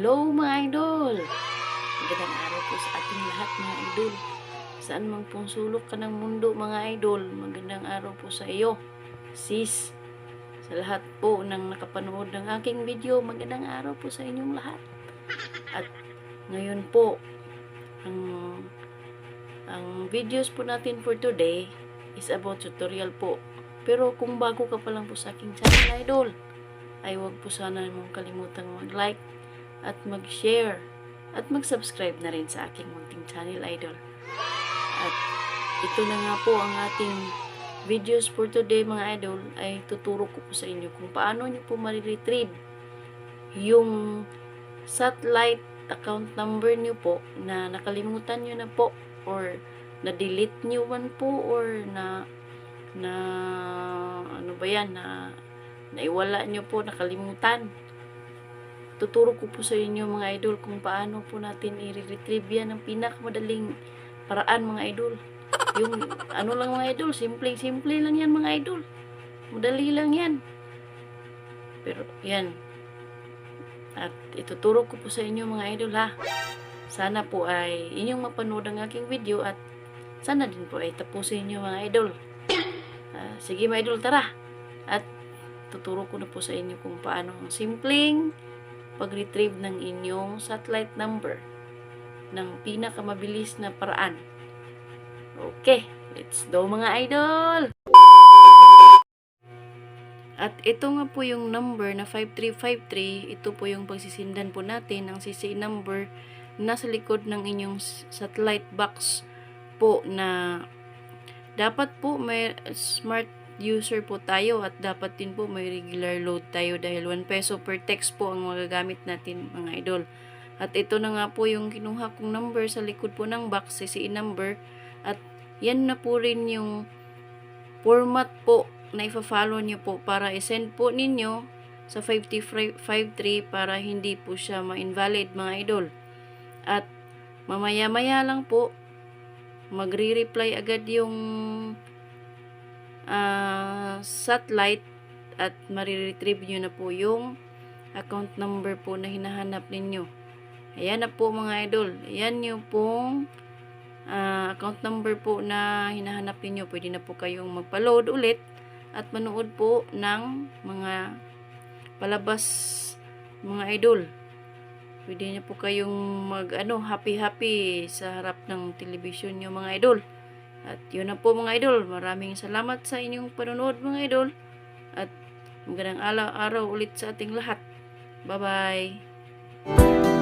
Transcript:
Hello mga idol! Magandang araw po sa ating lahat mga idol. Saan man pong sulok ka ng mundo mga idol, magandang araw po sa iyo. Sis, sa lahat po ng nakapanood ng aking video, magandang araw po sa inyong lahat. At ngayon po, ang videos po natin for today is about tutorial po. Pero kung bago ka pa lang po sa aking channel idol, ay huwag po sana mong kalimutang mag-like at mag-share at mag-subscribe na rin sa aking munting channel idol. At ito na nga po ang ating videos for today mga idol, ay tuturo ko po sa inyo kung paano nyo po ma-retrieve yung satellite account number nyo po na nakalimutan nyo na po or na-delete nyo man po or na ano ba yan, na naiwala nyo po, nakalimutan. Tuturo ko po sa inyo mga idol kung paano po natin i-retrieve yan ng pinakamadaling paraan mga idol. Yung ano lang mga idol, simple lang yan mga idol. Madali lang yan. Pero yan. At ituturo ko po sa inyo mga idol ha. Sana po ay inyong mapanood ang aking video at sana din po ay tapusin nyo mga idol. Sige mga idol, tara. At tuturo ko na po sa inyo kung paano ang simpleng pag-retrieve ng inyong satellite number ng pinakamabilis na paraan. Okay, let's go mga idol! At ito nga po yung number na 5353, ito po yung pagsisindan po natin ng CC number na nasa likod ng inyong satellite box po, na dapat po may smart user po tayo at dapat din po may regular load tayo dahil 1 peso per text po ang magagamit natin mga idol. At ito na nga po yung kinuha kong number sa likod po ng box, CCE number, at yan na po rin yung format po na ifa-follow nyo po para i-send po ninyo sa 5353 para hindi po siya ma-invalid mga idol. At mamaya-maya lang po magre-reply agad yung satellite at mariretrieve nyo na po yung account number po na hinahanap ninyo. Ayan na po mga idol. Ayan yung pong account number po na hinahanap ninyo. Pwede na po kayong magpa-load ulit at manood po ng mga palabas mga idol. Pwede na po kayong happy sa harap ng television nyo mga idol. At yun na po mga idol, maraming salamat sa inyong panonood mga idol at magandang araw ulit sa ating lahat. Bye bye!